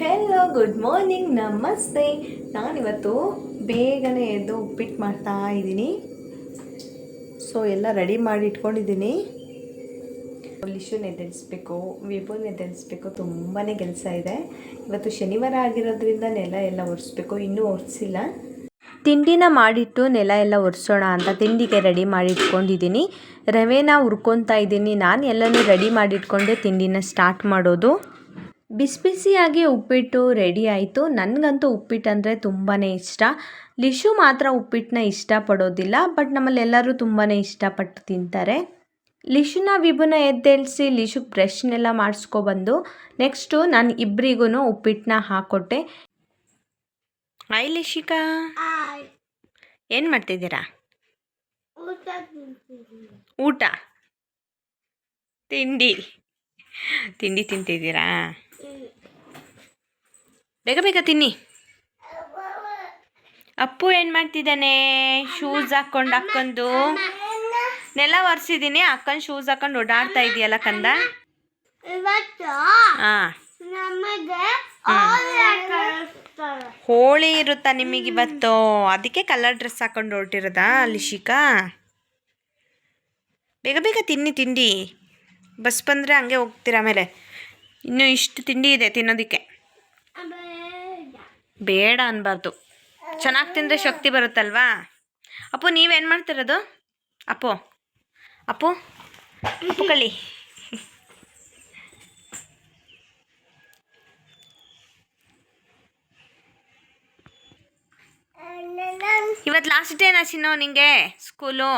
Hello, good morning, ನಮಸ್ತೆ. ನಾನಿವತ್ತು ಬೇಗನೆ ಎದ್ದು ಉಪ್ಪಿಟ್ಟು ಮಾಡ್ತಾ ಇದ್ದೀನಿ. ಸೊ ಎಲ್ಲ ರೆಡಿ ಮಾಡಿ ಇಟ್ಕೊಂಡಿದ್ದೀನಿ. ಲಿಶುನ ಎದ್ದೇಳಿಸ್ಬೇಕು, ವಿಭುನ ಎದ್ದೇಳಿಸ್ಬೇಕು, ತುಂಬಾ ಕೆಲಸ ಇದೆ. ಇವತ್ತು ಶನಿವಾರ ಆಗಿರೋದ್ರಿಂದ ನೆಲ ಎಲ್ಲ ಒರೆಸ್ಬೇಕು, ಇನ್ನೂ ಒರೆಸಿಲ್ಲ. ತಿಂಡಿನ ಮಾಡಿಟ್ಟು ನೆಲ ಎಲ್ಲ ಒರೆಸೋಣ ಅಂತ ತಿಂಡಿಗೆ ರೆಡಿ ಮಾಡಿ ಇಟ್ಕೊಂಡಿದ್ದೀನಿ. ರವೆನ ಹುರ್ಕೊತಾ ಇದ್ದೀನಿ. ನಾನು ಎಲ್ಲನೂ ರೆಡಿ ಮಾಡಿಟ್ಕೊಂಡೆ ತಿಂಡಿನ ಸ್ಟಾರ್ಟ್ ಮಾಡೋದು. ಬಿಸಿ ಬಿಸಿಯಾಗಿ ಉಪ್ಪಿಟ್ಟು ರೆಡಿ ಆಯಿತು. ನನಗಂತೂ ಉಪ್ಪಿಟ್ಟು ಅಂದರೆ ತುಂಬಾ ಇಷ್ಟ. ಲಿಶು ಮಾತ್ರ ಉಪ್ಪಿಟ್ಟನ್ನ ಇಷ್ಟಪಡೋದಿಲ್ಲ, ಬಟ್ ನಮ್ಮಲ್ಲಿ ಎಲ್ಲರೂ ತುಂಬಾ ಇಷ್ಟಪಟ್ಟು ತಿಂತಾರೆ. ಲಿಶುನ ವಿಭುನ ಎದ್ದೇಳಿಸಿ ಲಿಶುಗೆ ಬ್ರಷ್ನೆಲ್ಲ ಮಾಡಿಸ್ಕೊಬಂದು ನೆಕ್ಸ್ಟು ನಾನು ಇಬ್ಬರಿಗೂ ಉಪ್ಪಿಟ್ಟನ್ನ ಹಾಕ್ಕೊಟ್ಟೆ. ಹಾಯ್ ಲಿಶಿಕಾ, ಏನು ಮಾಡ್ತಿದ್ದೀರಾ? ಊಟ ತಿಂಡಿ ತಿಂಡಿ ತಿಂತಿದ್ದೀರಾ? ಬೇಗ ಬೇಗ ತಿನ್ನಿ. ಅಪ್ಪು ಏನು ಮಾಡ್ತಿದ್ದಾನೆ? ಶೂಸ್ ಹಾಕ್ಕೊಂಡು ನೆಲ ಒರೆಸಿದ್ದೀನಿ. ಅಕ್ಕನ ಶೂಸ್ ಹಾಕೊಂಡು ಓಡಾಡ್ತಾ ಇದೆಯಲ್ಲ ಕಂದ. ಹಾಂ, ಹೋಳಿ ಇರುತ್ತಾ ನಿಮಗಿವತ್ತು? ಅದಕ್ಕೆ ಕಲರ್ ಡ್ರೆಸ್ ಹಾಕೊಂಡು ಹೊರಟಿರೋದಾ ಲಿಶಿಕಾ? ಬೇಗ ಬೇಗ ತಿನ್ನಿ ತಿಂಡಿ. ಬಸ್ ಬಂದರೆ ಹಂಗೆ ಹೋಗ್ತೀರಾ. ಆಮೇಲೆ ಇನ್ನೂ ಇಷ್ಟು ತಿಂಡಿ ಇದೆ ತಿನ್ನೋದಕ್ಕೆ. ಬೇಡ ಅನ್ಬಾರ್ದು, ಚೆನ್ನಾಗಿ ತಿಂದರೆ ಶಕ್ತಿ ಬರುತ್ತಲ್ವಾ. ಅಪ್ಪು ನೀವೇನು ಮಾಡ್ತಿರೋದು? ಅಪ್ಪು ಅಪ್ಪು ಅಪ್ಪು ಕಳಿ. ಇವತ್ತು ಲಾಸ್ಟ್ ಡೇನಾ ಚಿನ್ನೋ ನಿಂಗೆ ಸ್ಕೂಲು?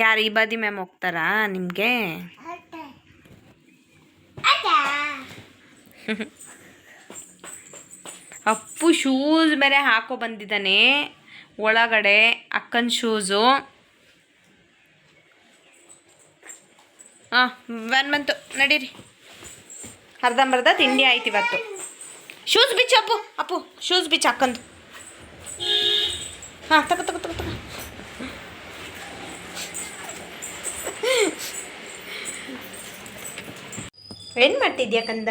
ಯಾರು ಈ ಬಾದಿ ಮ್ಯಾಮ್ ಹೋಗ್ತಾರಾ ನಿಮಗೆ? ಅಪ್ಪು ಶೂಸ್ ಬೇರೆ ಹಾಕೋ ಬಂದಿದ್ದಾನೆ ಒಳಗಡೆ, ಅಕ್ಕನ ಶೂಸು. ಹಾಂ, ಬಂತು ನಡೀರಿ. ಅರ್ಧಂಬರ್ಧ ತಿಂಡಿ ಆಯ್ತು ಇವತ್ತು. ಶೂಸ್ ಬಿಚ್ಚು ಅಪ್ಪು, ಅಪ್ಪು ಶೂಸ್ ಬಿಚ್ಚು ಅಕ್ಕಂದು. ಹಾಂ, ತಗೋ ತಗೋ ತಗೋ ತಗೋ. ಏನು ಮಾಡ್ತಿದ್ಯಾ ಕಂದ?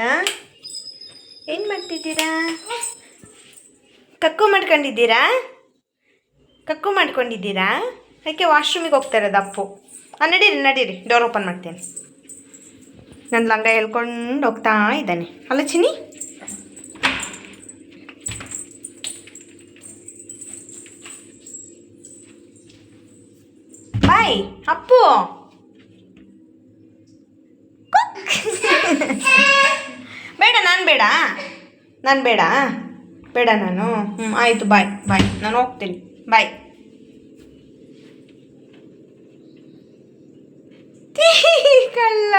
ಏನು ಮಾಡ್ತಿದ್ದೀರಾ? ಕಕ್ಕು ಮಾಡ್ಕೊಂಡಿದ್ದೀರಾ? ಕಕ್ಕು ಮಾಡ್ಕೊಂಡಿದ್ದೀರಾ? ಯಾಕೆ ವಾಶ್ರೂಮಿಗೆ ಹೋಗ್ತಾ ಇರೋದು ಅಪ್ಪು? ನಡೀರಿ ನಡೀರಿ, ಡೋರ್ ಓಪನ್ ಮಾಡ್ತೇನೆ. ನನ್ನ ಲಂಗ ಹೇಳ್ಕೊಂಡು ಹೋಗ್ತಾ ಇದ್ದಾನೆ ಅಲ್ಲ ಚಿನ್ನಿ? ಬಾಯ್ ಅಪ್ಪು. ಬೇಡ, ನಾನು ಬೇಡ ನಾನು. ಆಯಿತು, ಬಾಯ್ ಬಾಯ್, ನಾನು ಹೋಗ್ತೀನಿ, ಬಾಯ್. ಕಳ್ಳ.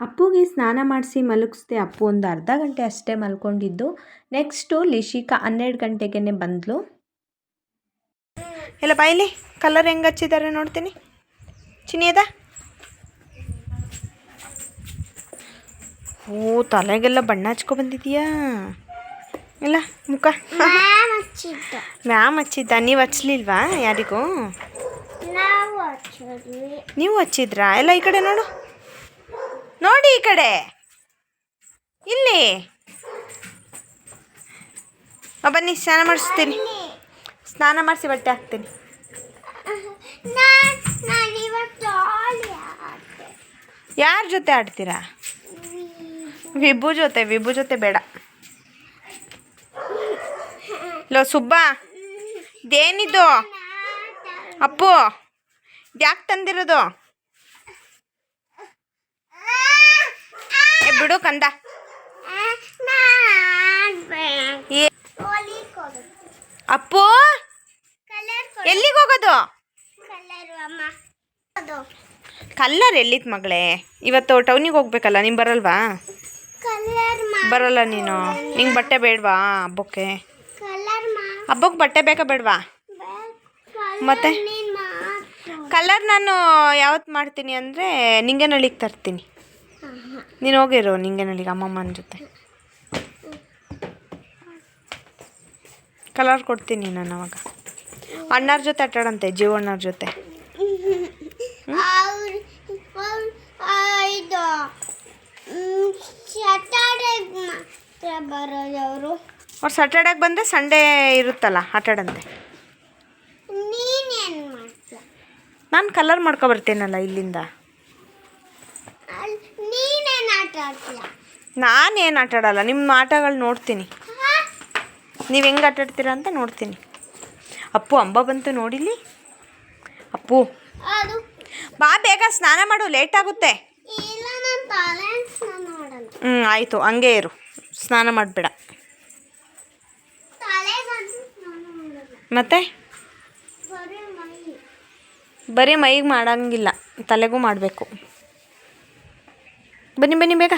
ಅಪ್ಪುಗೆ ಸ್ನಾನ ಮಾಡಿಸಿ ಮಲಗಿಸ್ದೆ. ಅಪ್ಪು ಒಂದು ಅರ್ಧ ಗಂಟೆ ಅಷ್ಟೇ ಮಲ್ಕೊಂಡಿದ್ದು. ನೆಕ್ಸ್ಟು ಲಿಶಿಕಾ 12 ಗಂಟೆಗೆ ಬಂದಳು. ಎಲ್ಲ ಬಾಯಿಲಿ ಕಲರ್ ಹೆಂಗೆ ಹಚ್ಚಿದ್ದಾರೆ ನೋಡ್ತೀನಿ. ಚಿನ್ನಿಯದ ಓ, ತಲೆಗೆಲ್ಲ ಬಣ್ಣ ಹಚ್ಕೊಬಂದಿದೀಯಾ? ಇಲ್ಲ ಮುಖ ಮ್ಯಾಮ್ ಹಚ್ಚಿದ್ದ, ನೀವು ಹಚ್ಲಿಲ್ವಾ ಯಾರಿಗೂ? ನೀವು ಹಚ್ಚಿದ್ರಾ? ಎಲ್ಲ ಈ ಕಡೆ ನೋಡು, ನೋಡಿ ಈ ಕಡೆ, ಇಲ್ಲಿ ಬನ್ನಿ, ಸ್ನಾನ ಮಾಡಿಸ್ತೀನಿ. ಸ್ನಾನ ಮಾಡಿಸಿ ಬಟ್ಟೆ ಹಾಕ್ತೀನಿ. ಯಾರ ಜೊತೆ ಆಡ್ತೀರಾ? ವಿಭು ಜೊತೆ ಬೇಡ. ಲೋ ಸುಬ್ಬ, ಇದೇನಿದು? ಅಪ್ಪು ಯಾಕೆ ತಂದಿರೋದು? ಬಿಡು ಕಂದ. ಅಪ್ಪು ಎಲ್ಲಿಗೆ ಹೋಗೋದು? ಕಲ್ಲರ್ ಎಲ್ಲಿತ್ತು ಮಗಳೇ? ಇವತ್ತು ಟೌನಿಗೆ ಹೋಗ್ಬೇಕಲ್ಲ, ನೀವು ಬರಲ್ವಾ? ಬರಲ್ಲ ನೀನು. ನಿಂಗೆ ಬಟ್ಟೆ ಬೇಡವಾ ಹಬ್ಬಕ್ಕೆ? ಹಬ್ಬಕ್ಕೆ ಬಟ್ಟೆ ಬೇಕಾ ಬೇಡವಾ? ಮತ್ತೆ ಕಲರ್ ನಾನು ಯಾವತ್ತು ಮಾಡ್ತೀನಿ ಅಂದರೆ ನಿಂಗೆನಳ್ಳಿಗೆ ತರ್ತೀನಿ. ನೀನು ಹೋಗಿರು ನಿಂಗೆನಳ್ಳಿಗೆ ಅಮ್ಮಮ್ಮನ ಜೊತೆ. ಕಲರ್ ಕೊಡ್ತೀನಿ ನಾನು ಅವಾಗ. ಅಣ್ಣರ ಜೊತೆ ಆಟಾಡಂತೆ, ಜೀವಣ್ಣವ್ರ ಜೊತೆ. ಅವ್ರು ಸ್ಯಾಟರ್ಡೇಗೆ ಬಂದರೆ ಸಂಡೇ ಇರುತ್ತಲ್ಲ ಆಟಾಡಂತೆ. ನಾನು ಕಲರ್ ಮಾಡ್ಕೊಬರ್ತೀನಲ್ಲ ಇಲ್ಲಿಂದ. ನಾನೇನು ಆಟಾಡಲ್ಲ, ನಿಮ್ಮ ಆಟಗಳು ನೋಡ್ತೀನಿ. ನೀವು ಹೆಂಗೆ ಆಟಾಡ್ತೀರಾ ಅಂತ ನೋಡ್ತೀನಿ. ಅಪ್ಪು ಅಂಬ ಬಂತು ನೋಡಿಲಿ. ಅಪ್ಪು ಬಾ ಬೇಗ ಸ್ನಾನ ಮಾಡು, ಲೇಟ್ ಆಗುತ್ತೆ. ಆಯಿತು, ಹಂಗೆ ಇರು, ಸ್ನಾನ ಮಾಡಬೇಡ. ಮತ್ತೆ ಬರೀ ಮೈಗೆ ಮಾಡೋಂಗಿಲ್ಲ, ತಲೆಗೂ ಮಾಡಬೇಕು. ಬನ್ನಿ ಬನ್ನಿ ಬೇಗ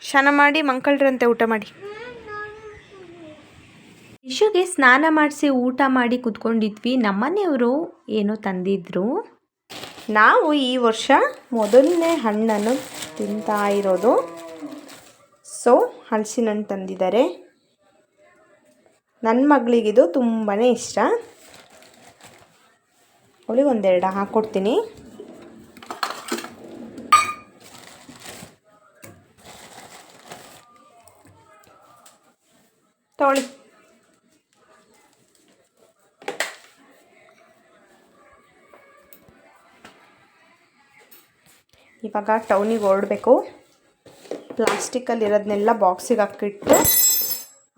ಸ್ನಾನ ಮಾಡಿ ಮಂಕಳ್ರಂತೆ ಊಟ ಮಾಡಿ. ಇಶುಗೆ ಸ್ನಾನ ಮಾಡಿಸಿ ಊಟ ಮಾಡಿ ಕುತ್ಕೊಂಡಿದ್ವಿ. ನಮ್ಮನೆಯವರು ಏನೋ ತಂದಿದ್ರು. ನಾವು ಈ ವರ್ಷ ಮೊದಲನೇ ಹಣ್ಣನ್ನು ತಿಂತಾ ಇರೋದು. ಸೊ ಹಲಸಿನ ಹಣ್ಣು ತಂದಿದ್ದಾರೆ. ನನ್ನ ಮಗಳಿಗಿದು ತುಂಬಾ ಇಷ್ಟ. ಅವಳಿಗೆ ಒಂದೆರಡು ಹಾಕ್ಕೊಡ್ತೀನಿ. ತೊಗೊಳ್ಳಿ. ಇವಾಗ ಟೌನಿಗೆ ಹೊರಡಬೇಕು. ಪ್ಲಾಸ್ಟಿಕಲ್ಲಿರೋದನ್ನೆಲ್ಲ ಬಾಕ್ಸಿಗೆ ಹಾಕಿಟ್ಟು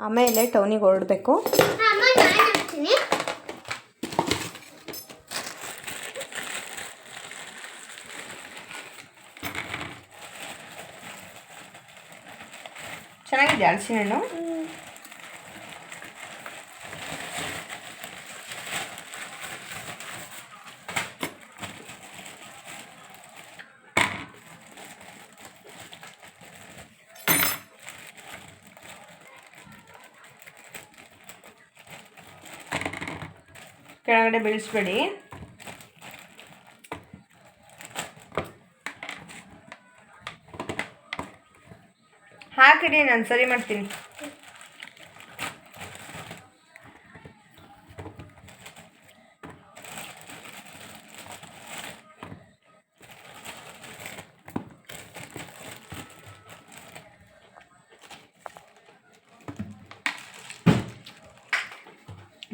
ಆಮೇಲೆ ಟೌನಿಗೆ ಹೊರಡಬೇಕು. ಚೆನ್ನಾಗಿದೆ ಹಲಸಿನ ಹಣ್ಣು. ಕೆಳಗಡೆ ಬೀಳಿಸ್ಬೇಡಿ. ಹಾಕಿಡಿ, ನಾನು ಸರಿ ಮಾಡ್ತೀನಿ.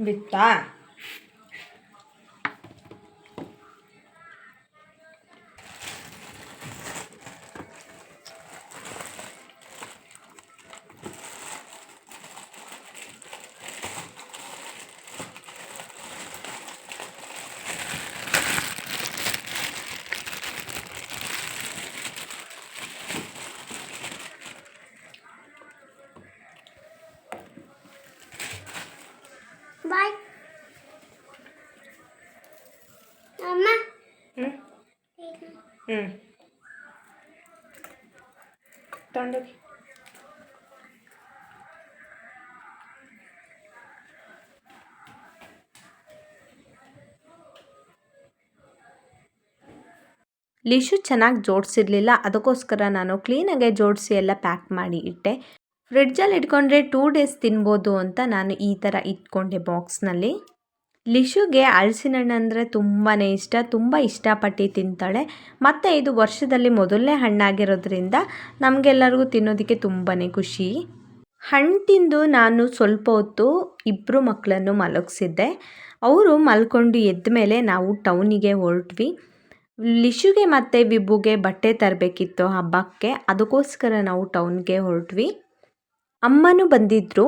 ಬಿತ್ತಾ? ಬಾಯ್ ಅಮ್ಮ. ತಗೊಂಡೋಗಿ. ಲಿಶು ಚೆನ್ನಾಗಿ ಜೋಡಿಸಿರಲಿಲ್ಲ, ಅದಕ್ಕೋಸ್ಕರ ನಾನು ಕ್ಲೀನಾಗೆ ಜೋಡಿಸಿ ಎಲ್ಲ ಪ್ಯಾಕ್ ಮಾಡಿ ಇಟ್ಟೆ. ಫ್ರಿಡ್ಜಲ್ಲಿ ಇಟ್ಕೊಂಡ್ರೆ 2 ಡೇಸ್ ತಿನ್ಬೋದು ಅಂತ ನಾನು ಈ ಥರ ಇಟ್ಕೊಂಡೆ ಬಾಕ್ಸ್ನಲ್ಲಿ. ಲಿಶುಗೆ ಹಲಸಿನ ಹಣ್ಣು ಅಂದರೆ ತುಂಬಾ ಇಷ್ಟ, ತುಂಬ ಇಷ್ಟಪಟ್ಟು ತಿಂತಾಳೆ. ಮತ್ತು ಇದು ವರ್ಷದಲ್ಲಿ ಮೊದಲನೇ ಹಣ್ಣಾಗಿರೋದ್ರಿಂದ ನಮಗೆಲ್ಲರಿಗೂ ತಿನ್ನೋದಕ್ಕೆ ತುಂಬಾ ಖುಷಿ. ಹಣ್ಣು ತಿಂದು ನಾನು ಸ್ವಲ್ಪ ಹೊತ್ತು ಇಬ್ಬರು ಮಕ್ಕಳನ್ನು ಮಲಗಿಸಿದ್ದೆ. ಅವರು ಮಲ್ಕೊಂಡು ಎದ್ದ ಮೇಲೆ ನಾವು ಟೌನಿಗೆ ಹೊರಟ್ವಿ. ಲಿಶುಗೆ ಮತ್ತು ವಿಬ್ಬುಗೆ ಬಟ್ಟೆ ತರಬೇಕಿತ್ತು ಹಬ್ಬಕ್ಕೆ, ಅದಕ್ಕೋಸ್ಕರ ನಾವು ಟೌನ್ಗೆ ಹೊರಟ್ವಿ. ಅಮ್ಮನೂ ಬಂದಿದ್ದರು.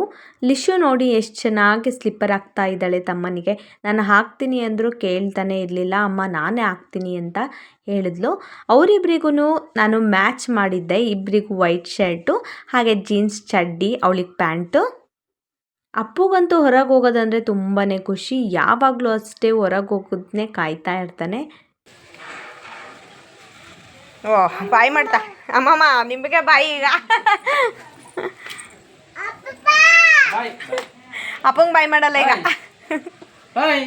ಲಿಶು ನೋಡಿ ಎಷ್ಟು ಚೆನ್ನಾಗಿ ಸ್ಲಿಪ್ಪರ್ ಹಾಕ್ತಾ ಇದ್ದಾಳೆ ತಮ್ಮನಿಗೆ. ನಾನು ಹಾಕ್ತೀನಿ ಅಂದರೂ ಕೇಳ್ತಾನೆ ಇರಲಿಲ್ಲ. ಅಮ್ಮ ನಾನೇ ಹಾಕ್ತೀನಿ ಅಂತ ಹೇಳಿದ್ಲು. ಅವರಿಬ್ರಿಗೂ ನಾನು ಮ್ಯಾಚ್ ಮಾಡಿದ್ದೆ, ಇಬ್ಬರಿಗೂ ವೈಟ್ ಶರ್ಟು ಹಾಗೆ ಜೀನ್ಸ್ ಚಡ್ಡಿ, ಅವಳಿಗೆ ಪ್ಯಾಂಟು. ಅಪ್ಪುಗಂತೂ ಹೊರಗೆ ಹೋಗೋದಂದರೆ ತುಂಬಾ ಖುಷಿ. ಯಾವಾಗಲೂ ಅಷ್ಟೇ ಹೊರಗೆ ಹೋಗೋದನ್ನೇ ಕಾಯ್ತಾ ಇರ್ತಾನೆ. ಓಹ್ ಬಾಯ್ ಮಾಡ್ತಾ ಅಮ್ಮಮ್ಮ ನಿಮಗೆ ಬಾಯಿ ಈಗ ಬಾಯ್ ಅಪ್ಪಂಗೆ ಬಾಯ್ ಮಾಡಲ್ಲ ಈಗ ಬಾಯ್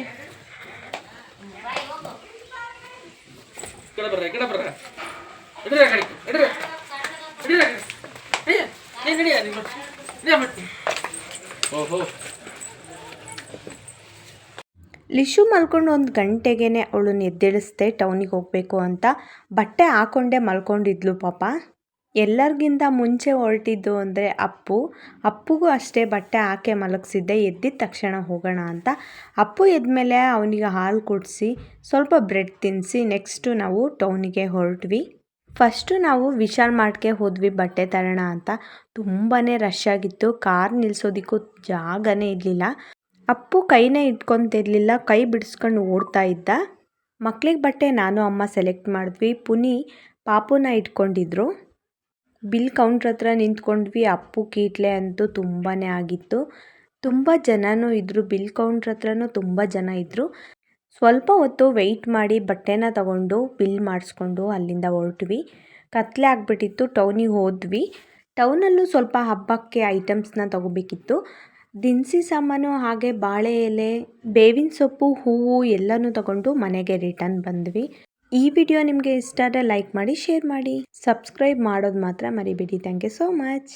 ಕಡೆ ಬರ್ರ ಇಡ್ರಿ ಕಡೆ ಇಡ್ರಿ ಓಹೋ ಲಿಶು ಮಲ್ಕೊಂಡು ಒಂದು ಗಂಟೆಗೇ ಅವಳನ್ನ ಎದ್ದೇಳಿಸ್ದೆ ಟೌನಿಗೆ ಹೋಗಬೇಕು ಅಂತ. ಬಟ್ಟೆ ಹಾಕ್ಕೊಂಡೇ ಮಲ್ಕೊಂಡಿದ್ಲು ಪಾಪ. ಎಲ್ಲರಿಗಿಂತ ಮುಂಚೆ ಹೊರಟಿದ್ದು ಅಂದರೆ ಅಪ್ಪುಗೂ ಅಷ್ಟೇ ಬಟ್ಟೆ ಹಾಕಿ ಮಲಗಿಸಿದ್ದೆ. ಎದ್ದಿದ ತಕ್ಷಣ ಹೋಗೋಣ ಅಂತ. ಅಪ್ಪು ಎದ್ಮೇಲೆ ಅವನಿಗೆ ಹಾಲು ಕುಡಿಸಿ ಸ್ವಲ್ಪ ಬ್ರೆಡ್ ತಿನ್ನಿಸಿ ನೆಕ್ಸ್ಟು ನಾವು ಟೌನಿಗೆ ಹೊರಟ್ವಿ. ಫಸ್ಟು ನಾವು ವಿಶಾಲ್ ಮಾರ್ಟ್ಗೆ ಹೋದ್ವಿ ಬಟ್ಟೆ ತರೋಣ ಅಂತ. ತುಂಬಾ ರಶ್ ಆಗಿತ್ತು. ಕಾರ್ ನಿಲ್ಸೋದಕ್ಕೂ ಜಾಗನೇ ಇರಲಿಲ್ಲ. ಅಪ್ಪು ಕೈನೇ ಇಟ್ಕೊತಿರ್ಲಿಲ್ಲ, ಕೈ ಬಿಡಿಸ್ಕೊಂಡು ಓಡ್ತಾ ಇದ್ದ. ಮಕ್ಳಿಗೆ ಬಟ್ಟೆ ನಾನು ಅಮ್ಮ ಸೆಲೆಕ್ಟ್ ಮಾಡಿದ್ವಿ. ಪುನಿ ಪಾಪುನ ಇಟ್ಕೊಂಡಿದ್ರು. ಬಿಲ್ ಕೌಂಟ್ರ್ ಹತ್ರ ನಿಂತ್ಕೊಂಡ್ವಿ. ಅಪ್ಪು ಕೀಟ್ಲೆ ಅಂತೂ ತುಂಬಾ ಆಗಿತ್ತು. ತುಂಬ ಜನನೂ ಇದ್ದರು. ಬಿಲ್ ಕೌಂಟ್ರ್ ಹತ್ರನೂ ತುಂಬ ಜನ ಇದ್ದರು. ಸ್ವಲ್ಪ ಹೊತ್ತು ವೆಯ್ಟ್ ಮಾಡಿ ಬಟ್ಟೆನ ತಗೊಂಡು ಬಿಲ್ ಮಾಡಿಸ್ಕೊಂಡು ಅಲ್ಲಿಂದ ಹೊರಟ್ವಿ. ಕತ್ಲೆ ಆಗಿಬಿಟ್ಟಿತ್ತು. ಟೌನಿಗೆ ಹೋದ್ವಿ. ಟೌನಲ್ಲೂ ಸ್ವಲ್ಪ ಹಬ್ಬಕ್ಕೆ ಐಟಮ್ಸ್ನ ತಗೋಬೇಕಿತ್ತು. ದಿನಸಿ ಸಾಮಾನು ಹಾಗೆ ಬಾಳೆ ಎಲೆ, ಬೇವಿನ ಸೊಪ್ಪು, ಹೂವು ಎಲ್ಲನೂ ತಗೊಂಡು ಮನೆಗೆ ರಿಟರ್ನ್ ಬಂದ್ವಿ. ಈ ವಿಡಿಯೋ ನಿಮಗೆ ಇಷ್ಟ ಆದರೆ ಲೈಕ್ ಮಾಡಿ, ಶೇರ್ ಮಾಡಿ, ಸಬ್ಸ್ಕ್ರೈಬ್ ಮಾಡೋದು ಮಾತ್ರ ಮರಿಬೇಡಿ. Thank you so much.